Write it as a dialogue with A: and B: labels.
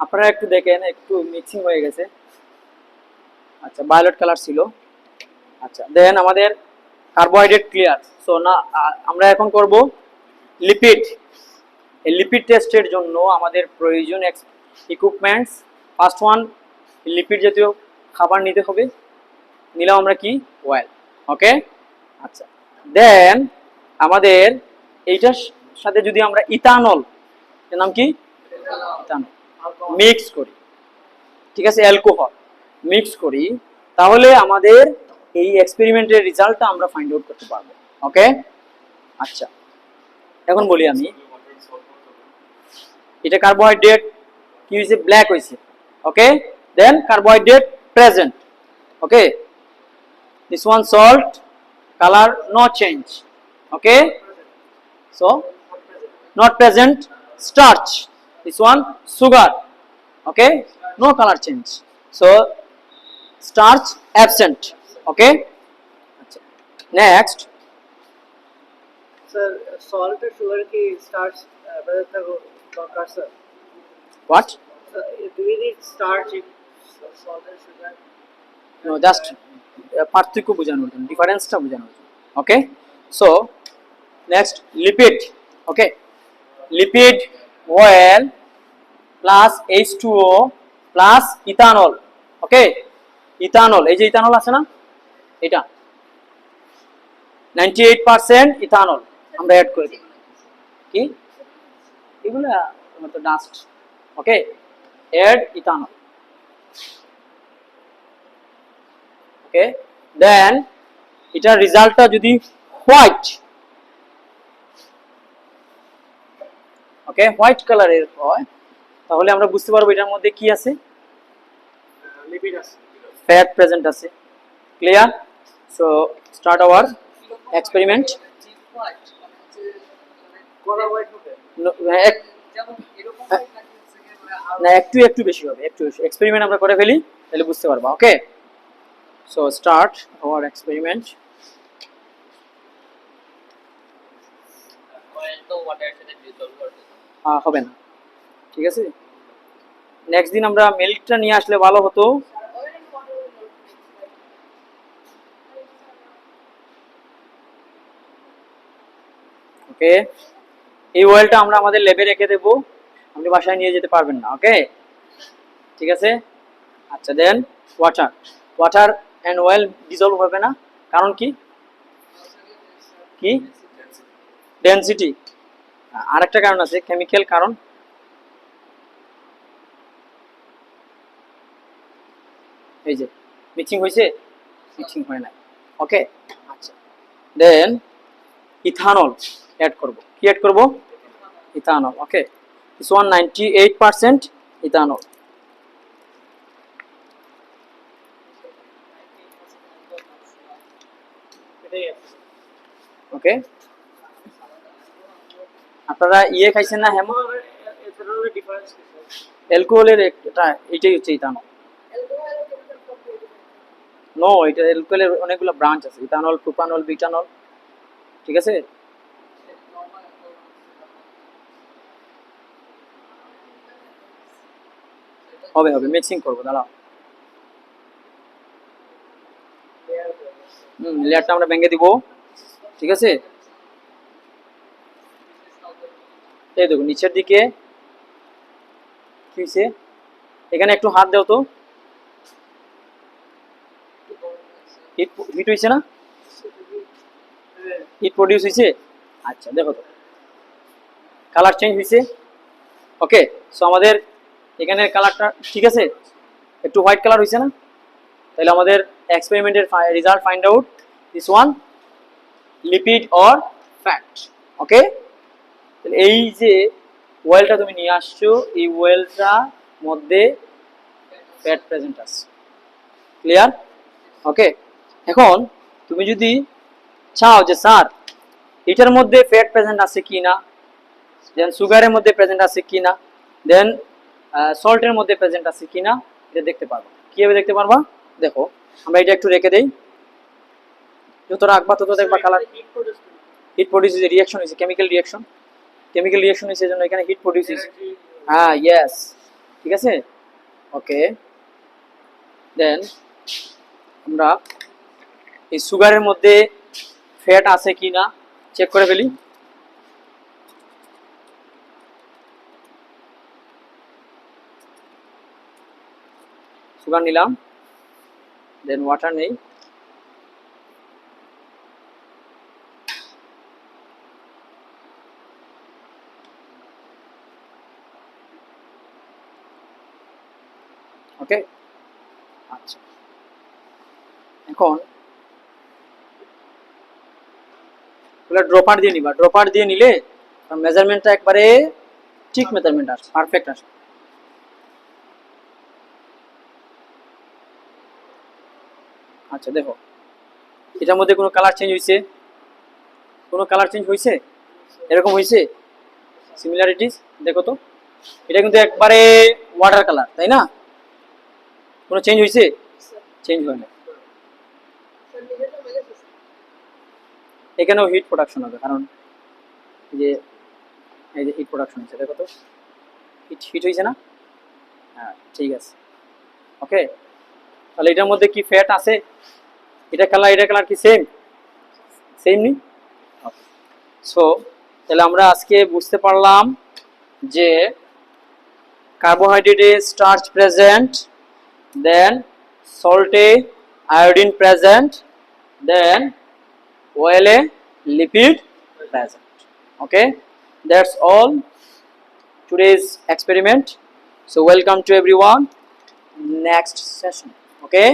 A: আপনারা একটু দেখেন, একটু মিক্সিং হয়ে গেছে। আচ্ছা, ভায়োলেট কালার ছিল। আচ্ছা, দেন আমাদের কার্বোহাইড্রেট ক্লিয়ার। সো না, আমরা এখন করব লিপিড। এই লিপিড টেস্টের জন্য আমাদের প্রয়োজন ইকুইপমেন্টস। ফার্স্ট ওয়ান, লিপিড জাতীয় খাবার নিতে হবে। নিলাম আমরা কি, অয়েল। ওকে, আচ্ছা। দেন আমাদের এইটার সাথে যদি আমরা ইথানল, এর নাম কি, ইথানল মিক্স করি, ঠিক আছে, অ্যালকোহল মিক্স করি, তাহলে আমাদের এই এক্সপেরিমেন্টের রেজাল্টটা আমরা ফাইন্ড আউট করতে পারবো। ওকে, আচ্ছা, এখন বলি আমি, এটা কার্বোহাইড্রেট কি হয়েছে, ব্ল্যাক হয়েছে। Okay, then carbohydrate present. Okay, this one salt, color no change. Okay, so not present. Starch, this one sugar. Okay, no color change, so starch absent. Okay, next,
B: sir salt और sugar की starch बदलता को दरकार sir
A: what,
B: do we need starch in salt और sugar
A: no, just পার্থক্য বোঝানোর জন্য, ডিফারেন্সটা বোঝানোর জন্য। Okay, so next, lipid. Okay, lipid oil plus H2O plus ethanol. Okay, ethanol, এই যে ইথানল আছে না, এটা 98% ইথানল আমরা অ্যাড করে দিই। কি এগুলো তো ডাস্ট। ওকে, অ্যাড ইথানল। ওকে, দেন এটার রেজাল্টটা যদি হোয়াইট, ওকে, হোয়াইট কালারের হয়, তাহলে আমরা বুঝতে পারবো এটার মধ্যে কি আছে,
B: लिपिड
A: ফ্যাট প্রেজেন্ট আছে। Clear? So start our experiment.
B: Cola white होते
A: না, একটু একটু বেশি হবে, একটু বেশি। এক্সপেরিমেন্ট আমরা করে ফেলি, তাহলে বুঝতে পারবো। ওকে, সো স্টার্ট আওয়ার এক্সপেরিমেন্ট। হবে না, ঠিক আছে। নেক্সট দিন আমরা মিল্কটা নিয়ে আসলে ভালো হতো। ওকে, এই অয়েলটা আমরা আমাদের ল্যাবে রেখে দেবো, আপনি বাসায় নিয়ে যেতে পারবেন না। ওকে, ঠিক আছে। আচ্ছা, then water, water and oil dissolve হবে না, কারণ কি, কি ডেনসিটি। আরেকটা কারণ আছে, কেমিক্যাল কারণ। এই যে মিক্সিং হয়েছে, মিক্সিং হয় না। ওকে, আচ্ছা, দেন ইথানল অ্যাড করব। কি অ্যাড করব, ethanol. Okay, this one 98% ethanol. Okay, আপনারা ইয়ে খাইছেন না, হেমো
B: एथेनॉल डिफरेंस
A: অ্যালকোহলের এটা, এটাই হচ্ছে ইথানল। নো, এটা অ্যালকোহলের অনেকগুলো ব্রাঞ্চ আছে, ইথানল, প্রোপানল, বিটানল, ঠিক আছে। হবে হবে, মিক্সিং করবো, দাঁড়াও। লেয়ারটা আমরা ভেঙে দিব, ঠিক আছে। এই দেখো নিচের দিকে কি হয়েছে, এখানে একটু হাত দাও তো, হিট হয়েছে না, হিট প্রডিউস হয়েছে। আচ্ছা, দেখো তো কালার চেঞ্জ হয়েছে। ওকে, সো আমাদের এখানে কালারটা ঠিক আছে, একটু হোয়াইট কালার হয়েছে না, তাহলে আমাদের এক্সপেরিমেন্টের result find out this one lipid or fat. Okay, তাহলে এই যে ওয়েলটা তুমি নিয়ে আসছো, এই ওয়েলটা মধ্যে ফ্যাট প্রেজেন্ট আছে। ক্লিয়ার? ওকে, এখন তুমি যদি চাও যে স্যার এটার মধ্যে ফ্যাট প্রেজেন্ট আছে কি না, দেন সুগারের মধ্যে প্রেজেন্ট আছে কি না, দেন সল্টের মধ্যে প্রেজেন্ট আছে কি না, এটা দেখতে পারবা। কিভাবে দেখতে পারবা, দেখো আমরা এটা একটু রেখে দেই, যত রাখবা তত দেখবা কালার হিট প্রডিউস হয়েছে, রিঅ্যাকশন হয়েছে, কেমিক্যাল রিঅ্যাকশন, কেমিক্যাল রিঅ্যাকশন হয়েছে, জন্য এখানে হিট প্রডিউস হয়েছে। হ্যাঁ, ইয়েস, ঠিক আছে, ওকে। দেন আমরা এই সুগারের মধ্যে ফ্যাট আছে কি না চেক করে ফেলি। সুগার নিলাম, দেন ওয়াটার নেই, ওকে। আচ্ছা, এখন ড্রপার দিয়ে নিবা, ড্রপার দিয়ে নিলে মেজারমেন্টটা একবারে ঠিক মেজারমেন্ট আসে, পারফেক্ট আসে। আচ্ছা দেখো, এটার মধ্যে কোনো কালার চেঞ্জ হয়েছে? কোনো কালার চেঞ্জ হয়েছে? এরকম হয়েছে সিমিলারিটিস দেখো তো, এটা কিন্তু একবারে ওয়াটার কালার, তাই না? কোনো চেঞ্জ হয়েছে? চেঞ্জ হয় না।
B: স্যার নিজেটা মেলে গেছে।
A: এখানেও হিট প্রোডাকশন হবে, কারণ যে এই যে হিট প্রোডাকশন হচ্ছে, দেখো তো হিট হিট হয়েছে না? হ্যাঁ ঠিক আছে, ওকে। তাহলে এটার মধ্যে কি ফ্যাট আছে? এটা কালার কি সেম? সেম নি? সো তাহলে আমরা আজকে বুঝতে পারলাম যে কার্বোহাইড্রেটে starch present, then সল্টে iodine present, then oil lipid present. Okay, that's all today's experiment. So welcome to everyone, next session. Okay.